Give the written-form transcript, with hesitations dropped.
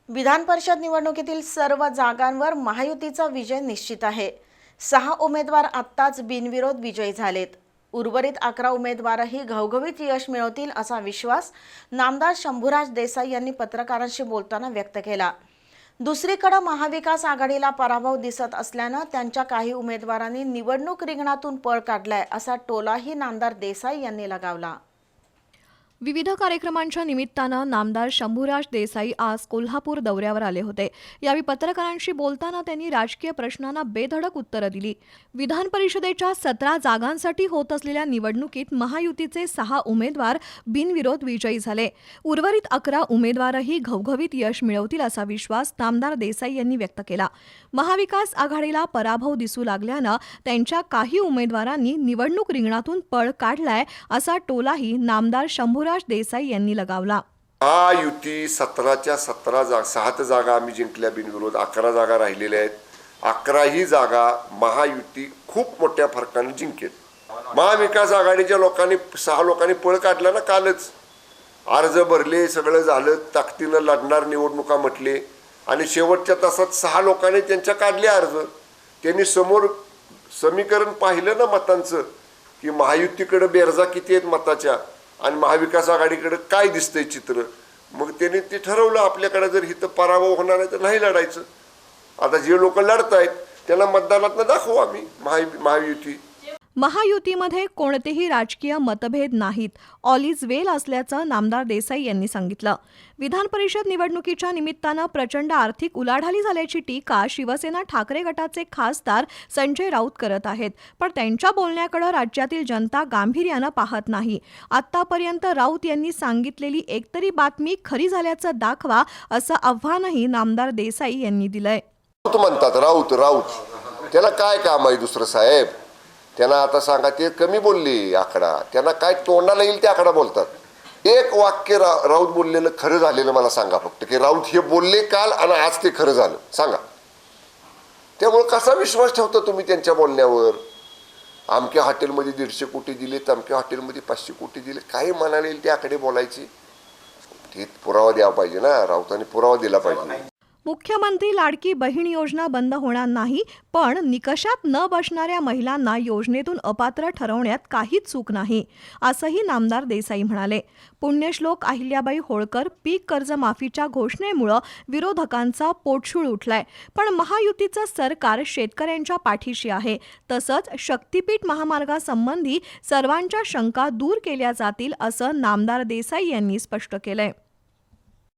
विधान परिषद निवडणुकीतील सर्व जागांवर महायुतीचा विजय निश्चित आहे। 6 उमेदवार आत्ताच बिनविरोध विजयी झालेत। उर्वरित 11 उमेदवारही घवघवीत यश मिळवतील असा विश्वास नामदार शंभूराज देसाई यांनी पत्रकारांशी बोलताना व्यक्त केला। दुसरीकडे महाविकास आघाडीला पराभव दिसत असल्याने त्यांच्या काही उमेदवारांनी निवडणूक रिंगणातून पळ काढलाय असा टोलाही नामदार देसाई यांनी लगावला। विविध कार्यक्रमांच्या निमित्तानं नामदार शंभूराज देसाई आज कोल्हापूर दौऱ्यावर आले होते। यावेळी पत्रकारांशी बोलताना त्यांनी राजकीय प्रश्नांना बेधडक उत्तरं दिली। विधान परिषदेच्या 17 जागांसाठी होत असलेल्या निवडणुकीत महायुतीचे 6 उमेदवार बिनविरोध विजयी झाले। उर्वरित 11 उमेदवारही घवघवीत यश मिळवतील असा विश्वास नामदार देसाई यांनी व्यक्त केला। महाविकास आघाडीला पराभव दिसू लागल्यानं त्यांच्या काही उमेदवारांनी निवडणूक रिंगणातून पळ काढलाय असा टोलाही नामदार शंभूराज देसाई यांनी लगावला। महायुती 17च्या 17 जागा 6 जागा आम्ही जिंकल्या बिनविरोध, 11 जागा राहिलेल्या आहेत। 11ही जागा महायुती खूप मोठ्या फरकाने जिंकेल। महाविकास आघाडीच्या लोकांनी 6 लोकांनी पळ काढला ना, कालच अर्ज भरले, सगळं झालं, ताकदीनं लढणार निवडणुका म्हटले आणि शेवटच्या तासात 6 लोकांनी त्यांच्या काढले अर्ज। त्यांनी समोर समीकरण पाहिलं ना मतांचं की महायुतीकडे बेरजा किती आहेत मताच्या आणि महाविकास आघाडीकडे काय दिसतंय चित्र। मग त्यांनी ते ठरवलं आपल्याकडे जर हिथं पराभव होणार आहे तर नाही लढायचं। आता जे लोक लढतायत त्यांना मतदानातनं दाखवू आम्ही महायुती। महायुतीमध्ये कोणतेही राजकीय मतभेद नाहीत, ऑल इज वेल असल्याचं नामदार देसाई यांनी सांगितलं। विधान परिषद निवडणुकीच्या निमित्तानं प्रचंड आर्थिक उलाढाली झाल्याची टीका शिवसेना ठाकरे गटाचे खासदार संजय राऊत करत आहेत, पण त्यांच्या बोलण्याकडे राज्यातील जनता गांभीर्यानं पाहत नाही। आतापर्यंत राऊत यांनी सांगितलेली एकतरी बातमी खरी झाल्याचं दाखवा असं आव्हानही नामदार देसाई यांनी दिलंय। म्हणतात राऊत त्याला काय काम आहे दुसरं साहेब? त्यांना आता सांगा ते कमी बोलले आकडा, त्यांना काय तोंडाला येईल ते आकडा बोलतात। एक वाक्य राऊत बोललेलं खरं झालेलं मला सांगा फक्त, की राऊत हे बोलले काल आणि आज ते खरं झालं सांगा। त्यामुळे कसा विश्वास ठेवता तुम्ही त्यांच्या बोलण्यावर? अमक्या हॉटेलमध्ये 150 कोटी दिले, तमक्या हॉटेलमध्ये 500 कोटी दिले, काही म्हणाले ते आकडे बोलायचे? ते पुरावा द्यावा पाहिजे ना, राऊतांनी पुरावा दिला पाहिजे। मुख्यमंत्री लाडकी बहीण योजना बंद होणार नाही, पण निकषात न बसणाऱ्या महिलांना योजनेतून अपात्र ठरवण्यात काहीच चूक नाही असंही नामदार देसाई म्हणाले। पुण्यश्लोक अहिल्याबाई होळकर पीक कर्जमाफीच्या घोषणेमुळे विरोधकांचा पोटशूळ उठलाय, पण महायुतीचं सरकार शेतकऱ्यांच्या पाठीशी आहे। तसंच शक्तीपीठ महामार्गासंबंधी सर्वांच्या शंका दूर केल्या जातील असं नामदार देसाई यांनी स्पष्ट केलंय।